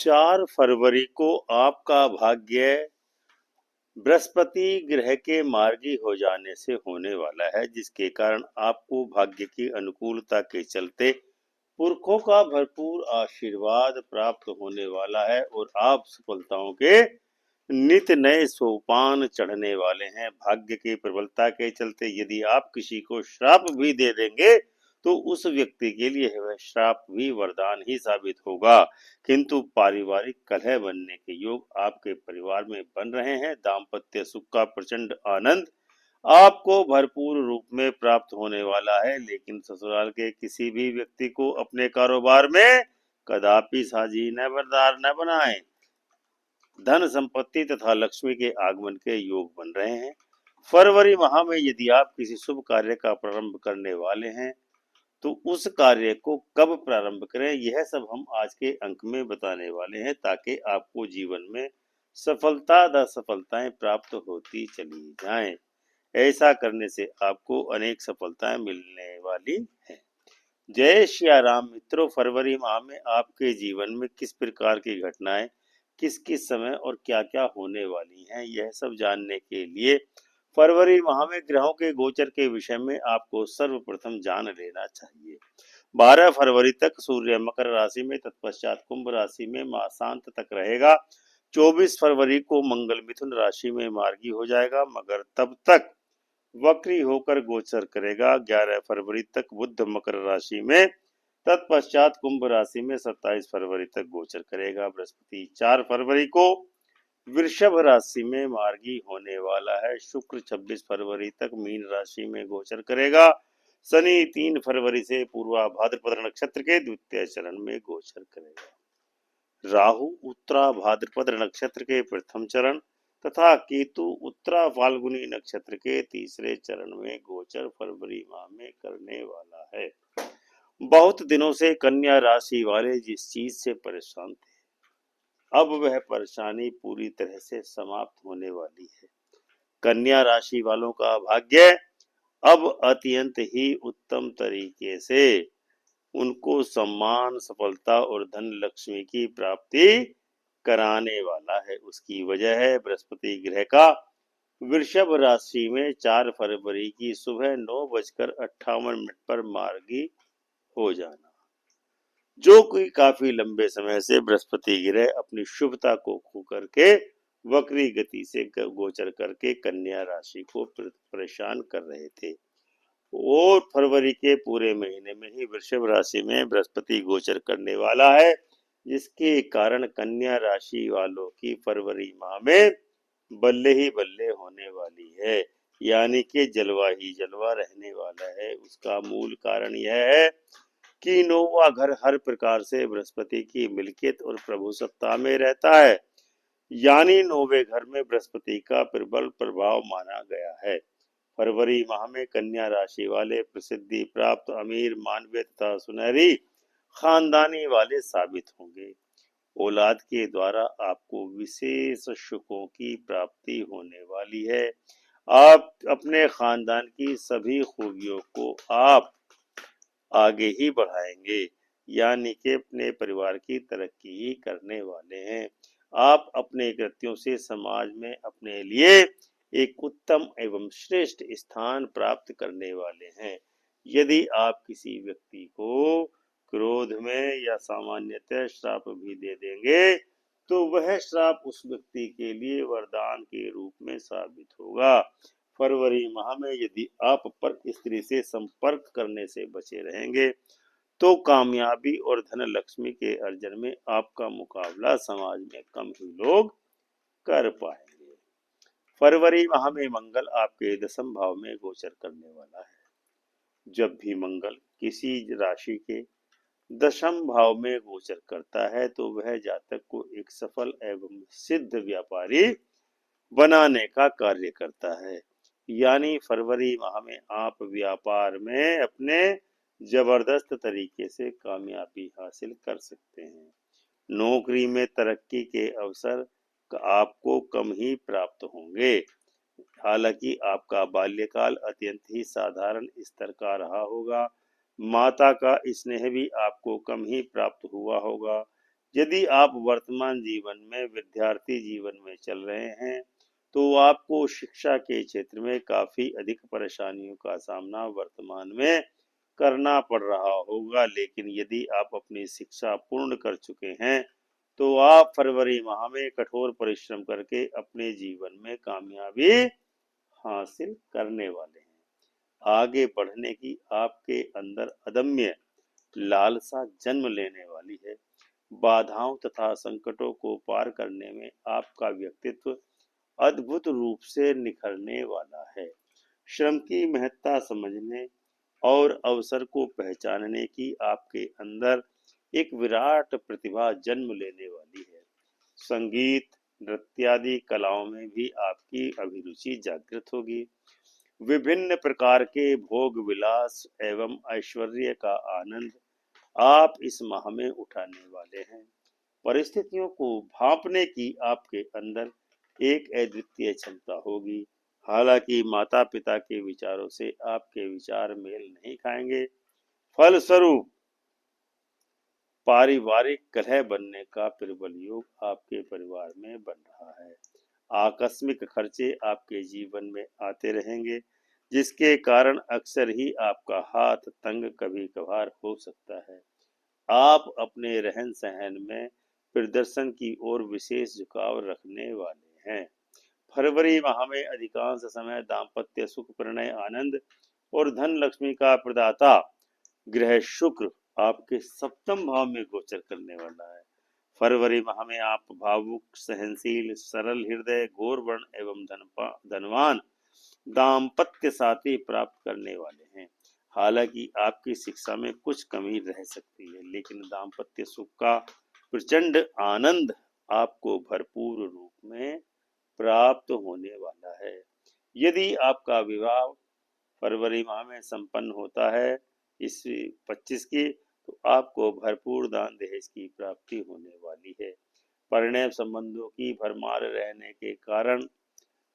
4 फरवरी को आपका भाग्य बृहस्पति ग्रह के मार्गी हो जाने से होने वाला है, जिसके कारण आपको भाग्य की अनुकूलता के चलते पुरखों का भरपूर आशीर्वाद प्राप्त होने वाला है और आप सफलताओं के नित नए सोपान चढ़ने वाले हैं। भाग्य की प्रबलता के चलते यदि आप किसी को श्राप भी दे देंगे तो उस व्यक्ति के लिए वह श्राप भी वरदान ही साबित होगा। किंतु पारिवारिक कलह बनने के योग आपके परिवार में बन रहे हैं। दाम्पत्य सुख का प्रचंड आनंद आपको भरपूर रूप में प्राप्त होने वाला है, लेकिन ससुराल के किसी भी व्यक्ति को अपने कारोबार में कदापि साझी नजरदार न बनाएं। धन संपत्ति तथा लक्ष्मी के आगमन के योग बन रहे हैं। फरवरी माह में यदि आप किसी शुभ कार्य का प्रारंभ करने वाले हैं तो उस कार्य को कब प्रारंभ करें, यह सब हम आज के अंक में बताने वाले हैं, ताकि आपको जीवन में सफलता द सफलताएं प्राप्त होती चली जाएं। ऐसा करने से आपको अनेक सफलताएं मिलने वाली हैं। जय श्री राम मित्रों, फरवरी माह में आपके जीवन में किस प्रकार की घटनाएं किस किस समय और क्या क्या होने वाली हैं, यह सब जानने के लिए फरवरी माह में ग्रहों के गोचर के विषय में आपको सर्वप्रथम जान लेना चाहिए। 12 फरवरी तक सूर्य मकर राशि में, तत्पश्चात कुंभ राशि में मासांत तक रहेगा। 24 फरवरी को मंगल मिथुन राशि में मार्गी हो जाएगा, मगर तब तक वक्री होकर गोचर करेगा। 11 फरवरी तक बुध मकर राशि में, तत्पश्चात कुंभ राशि में 27 फरवरी तक गोचर करेगा। बृहस्पति 4 फरवरी को वृषभ राशि में मार्गी होने वाला है। शुक्र 26 फरवरी तक मीन राशि में गोचर करेगा। शनि 3 फरवरी से पूर्वा भाद्रपद नक्षत्र के द्वितीय चरण में गोचर करेगा। राहु उत्तरा भाद्रपद नक्षत्र के प्रथम चरण तथा केतु उत्तरा फाल्गुनी नक्षत्र के तीसरे चरण में गोचर फरवरी माह में करने वाला है। बहुत दिनों से कन्या राशि वाले जिस चीज से परेशान थे, अब वह परेशानी पूरी तरह से समाप्त होने वाली है। कन्या राशि वालों का भाग्य अब अत्यंत ही उत्तम तरीके से उनको सम्मान, सफलता और धन लक्ष्मी की प्राप्ति कराने वाला है। उसकी वजह है बृहस्पति ग्रह का वृषभ राशि में 4 फरवरी की सुबह 9:58 पर मार्गी हो जाना, जो कि काफी लंबे समय से बृहस्पति ग्रह अपनी शुभता को खो करके वक्री गति से गोचर करके कन्या राशि को परेशान कर रहे थे। और फरवरी के पूरे महीने में ही वृषभ राशि में बृहस्पति गोचर करने वाला है, जिसके कारण कन्या राशि वालों की फरवरी माह में बल्ले ही बल्ले होने वाली है, यानी कि जलवा ही जलवा रहने वाला है। उसका मूल कारण यह है कि 9वां घर हर प्रकार से बृहस्पति की मिल्कियत और प्रभुसत्ता में रहता है, यानी 9वें घर में बृहस्पति का प्रबल प्रभाव माना गया है। फरवरी माह में कन्या राशि वाले प्रसिद्धि प्राप्त, अमीर, मानवीय तथा सुनहरी खानदानी वाले साबित होंगे। औलाद के द्वारा आपको विशेष सुखों की प्राप्ति होने वाली है। आप अपने खानदान की सभी खूबियों को आप आगे ही बढ़ाएंगे, यानी कि अपने परिवार की तरक्की ही करने वाले हैं। आप अपने कृत्यों से समाज में अपने लिए एक उत्तम एवं श्रेष्ठ स्थान प्राप्त करने वाले हैं। यदि आप किसी व्यक्ति को क्रोध में या सामान्यतः श्राप भी दे देंगे तो वह श्राप उस व्यक्ति के लिए वरदान के रूप में साबित होगा। फरवरी माह में यदि आप पर स्त्री से संपर्क करने से बचे रहेंगे तो कामयाबी और धन लक्ष्मी के अर्जन में आपका मुकाबला समाज में कम ही लोग कर पाएंगे। फरवरी माह में मंगल आपके 10वें भाव में गोचर करने वाला है। जब भी मंगल किसी राशि के 10वें भाव में गोचर करता है तो वह जातक को एक सफल एवं सिद्ध व्यापारी बनाने का कार्य करता है, यानी फरवरी माह में आप व्यापार में अपने जबरदस्त तरीके से कामयाबी हासिल कर सकते हैं। नौकरी में तरक्की के अवसर आपको कम ही प्राप्त होंगे। हालांकि आपका बाल्यकाल अत्यंत ही साधारण स्तर का रहा होगा। माता का स्नेह भी आपको कम ही प्राप्त हुआ होगा। यदि आप वर्तमान जीवन में विद्यार्थी जीवन में चल रहे हैं तो आपको शिक्षा के क्षेत्र में काफी अधिक परेशानियों का सामना वर्तमान में करना पड़ रहा होगा, लेकिन यदि आप अपनी शिक्षा पूर्ण कर चुके हैं तो आप फरवरी माह में कठोर परिश्रम करके अपने जीवन में कामयाबी हासिल करने वाले हैं। आगे बढ़ने की आपके अंदर अदम्य लालसा जन्म लेने वाली है। बाधाओं तथा संकटों को पार करने में आपका व्यक्तित्व अद्भुत रूप से निखरने वाला है। श्रम की महत्ता समझने और अवसर को पहचानने की आपके अंदर एक विराट प्रतिभा जन्म लेने वाली है। संगीत, नृत्य आदि कलाओं में भी आपकी अभिरुचि जागृत होगी। विभिन्न प्रकार के भोग विलास एवं ऐश्वर्य का आनंद आप इस माह में उठाने वाले हैं। परिस्थितियों को भांपने की आपके अंदर एक अद्वितीय क्षमता होगी। हालांकि माता पिता के विचारों से आपके विचार मेल नहीं खाएंगे। फलस्वरूप पारिवारिक कलह बनने का प्रबल योग आपके परिवार में बन रहा है। आकस्मिक खर्चे आपके जीवन में आते रहेंगे, जिसके कारण अक्सर ही आपका हाथ तंग कभी कभार हो सकता है। आप अपने रहन सहन में प्रदर्शन की ओर विशेष झुकाव रखने वाले हैं। फरवरी माह में अधिकांश समय दाम्पत्य सुख, प्रणय, आनंद और धन लक्ष्मी का प्रदाता ग्रह शुक्र आपके सप्तम भाव में गोचर करने वाला है। फरवरी माह में आप भावुक, सहनशील, सरल हृदय, गौर वर्ण एवं धनवान दाम्पत्य साथी प्राप्त करने वाले हैं। हालांकि आपकी शिक्षा में कुछ कमी रह सकती है, लेकिन दाम्पत्य सुख का प्रचंड आनंद आपको भरपूर रूप में प्राप्त होने वाला है। यदि आपका विवाह फरवरी माह में संपन्न होता है इस 25 की, तो आपको भरपूर दान दहेज की प्राप्ति होने वाली है। परिणय संबंधों की भरमार रहने के कारण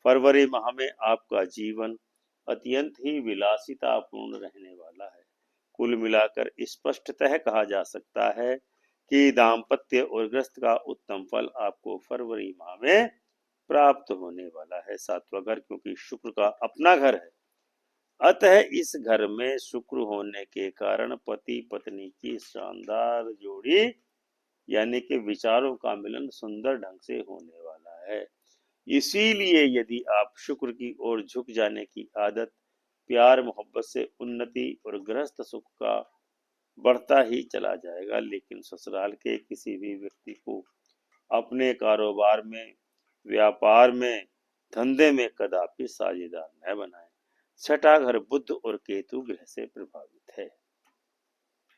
फरवरी माह में आपका जीवन अत्यंत ही विलासितापूर्ण रहने वाला है। कुल मिलाकर स्पष्टतः कहा जा सकता है कि दाम्पत्य और गृहस्थ का उत्तम फल आपको फरवरी माह में प्राप्त होने वाला है। सातवां घर क्योंकि शुक्र का अपना घर है, अतः इस घर में शुक्र होने के कारण पति पत्नी की शानदार जोड़ी यानी कि विचारों का मिलन सुंदर ढंग से होने वाला है। इसीलिए यदि आप शुक्र की ओर झुक जाने की आदत प्यार मोहब्बत से उन्नति और गृहस्थ सुख का बढ़ता ही चला जाएगा, लेकिन ससुराल के किसी भी व्यक्ति को अपने कारोबार में, व्यापार में, धंधे में कदापि साझेदार न बनाएं। छठा घर बुध और केतु ग्रह से प्रभावित है,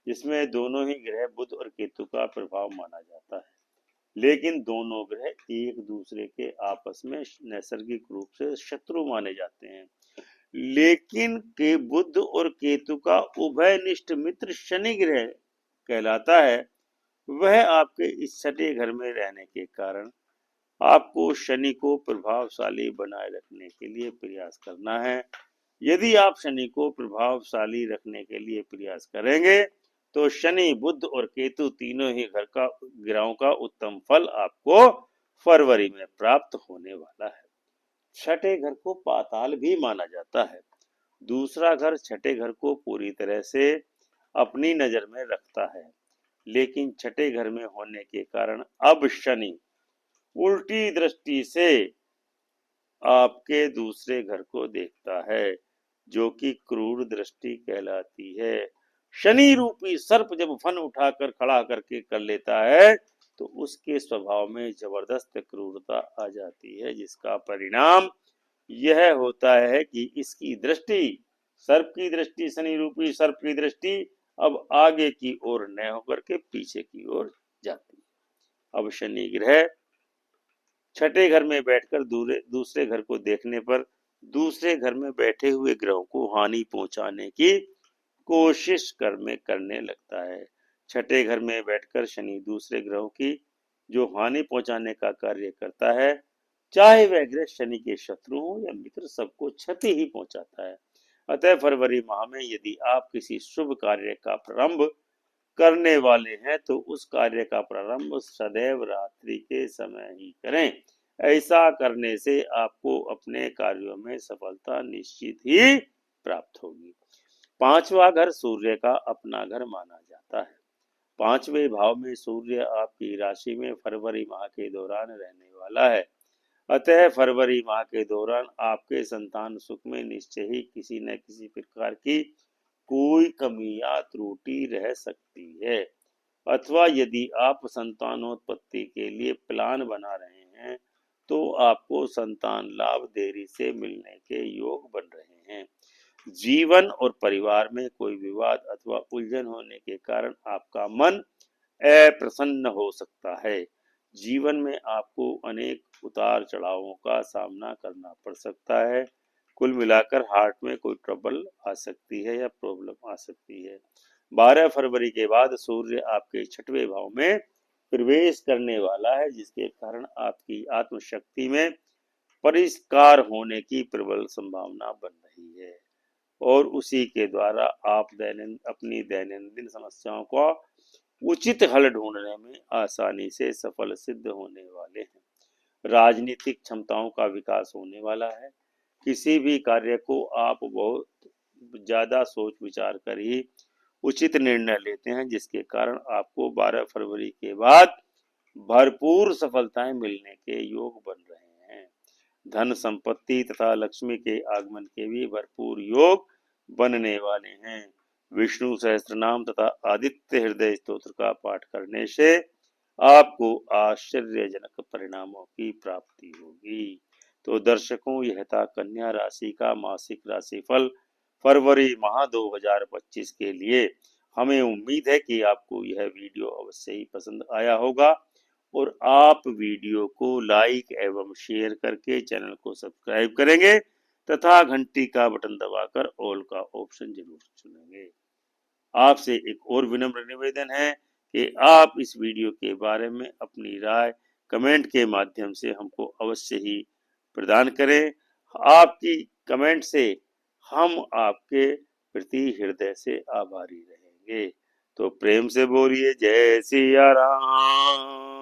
जिसमें दोनों ही ग्रह बुध और केतु का प्रभाव माना जाता है, लेकिन दोनों ग्रह एक दूसरे के आपस में नैसर्गिक रूप से शत्रु माने जाते हैं। लेकिन के बुध और केतु का उभयनिष्ठ मित्र शनि ग्रह कहलाता है। वह आपके इस छठे घर में रहने के कारण आपको शनि को प्रभावशाली बनाए रखने के लिए प्रयास करना है। यदि आप शनि को प्रभावशाली रखने के लिए प्रयास करेंगे तो शनि, बुध और केतु तीनों ही ग्रहों का उत्तम फल आपको फरवरी में प्राप्त होने वाला है। छठे घर को पाताल भी माना जाता है। दूसरा घर छठे घर को पूरी तरह से अपनी नजर में रखता है, लेकिन छठे घर में होने के कारण अब शनि उल्टी दृष्टि से आपके दूसरे घर को देखता है, जो कि क्रूर दृष्टि कहलाती है। शनि रूपी सर्प जब फन उठाकर खड़ा करके कर लेता है तो उसके स्वभाव में जबरदस्त क्रूरता आ जाती है, जिसका परिणाम यह होता है कि इसकी दृष्टि, सर्प की दृष्टि, शनि रूपी सर्प की दृष्टि अब आगे की ओर न होकर के पीछे की ओर जाती है। अब शनि ग्रह छठे घर में बैठकर दूसरे घर को देखने पर दूसरे घर में बैठे हुए ग्रहों को हानि पहुंचाने की कोशिश करने लगता है। छठे घर में बैठकर शनि दूसरे ग्रहों की जो हानि पहुंचाने का कार्य करता है, चाहे वह ग्रह शनि के शत्रु हो या मित्र, सबको क्षति ही पहुंचाता है। अतः फरवरी माह में यदि आप किसी शुभ कार्य का प्रारंभ करने वाले हैं तो उस कार्य का प्रारंभ सदैव रात्रि के समय ही करें। ऐसा करने से आपको अपने कार्यों में सफलता निश्चित ही प्राप्त होगी। पांचवा घर सूर्य का अपना घर माना जाता है। पांचवें भाव में सूर्य आपकी राशि में फरवरी माह के दौरान रहने वाला है। अतः फरवरी माह के दौरान आपके संतान सुख में निश्चय ही किसी न किसी प्रकार की कोई कमी या त्रुटि रह सकती है, अथवा यदि आप संतानोत्पत्ति के लिए प्लान बना रहे हैं तो आपको संतान लाभ देरी से मिलने के योग बन रहे हैं। जीवन और परिवार में कोई विवाद अथवा उलझन होने के कारण आपका मन अप्रसन्न हो सकता है। जीवन में आपको अनेक उतार चढ़ावों का सामना करना पड़ सकता है। कुल मिलाकर हार्ट में कोई ट्रबल आ सकती है या प्रॉब्लम आ सकती है। 12 फरवरी के बाद सूर्य आपके छठवें भाव में प्रवेश करने वाला है, जिसके कारण आपकी आत्मशक्ति में परिष्कार होने की प्रबल संभावना बन रही है और उसी के द्वारा आप अपनी दैनंदिन समस्याओं का उचित हल ढूंढने में आसानी से सफल सिद्ध होने वाले हैं। राजनीतिक क्षमताओं का विकास होने वाला है। किसी भी कार्य को आप बहुत ज्यादा सोच विचार कर ही उचित निर्णय लेते हैं, जिसके कारण आपको 12 फरवरी के बाद भरपूर सफलताएं मिलने के योग बन रहे हैं। धन संपत्ति तथा लक्ष्मी के आगमन के भी भरपूर योग बनने वाले हैं। विष्णु सहस्त्रनाम तथा आदित्य हृदय स्तोत्र का पाठ करने से आपको आश्चर्यजनक परिणामों की प्राप्ति होगी। तो दर्शकों, यह था कन्या राशि का मासिक राशिफल फरवरी माह 2025 के लिए। हमें उम्मीद है कि आपको यह वीडियो अवश्य ही पसंद आया होगा और आप वीडियो को लाइक एवं शेयर करके चैनल को सब्सक्राइब करेंगे तथा घंटी का बटन दबाकर ऑल का ऑप्शन जरूर चुनेंगे। आपसे एक और विनम्र निवेदन है कि आप इस वीडियो के बारे में अपनी राय कमेंट के माध्यम से हमको अवश्य ही प्रदान करें। आपकी कमेंट से हम आपके प्रति हृदय से आभारी रहेंगे। तो प्रेम से बोलिए जय सिया राम।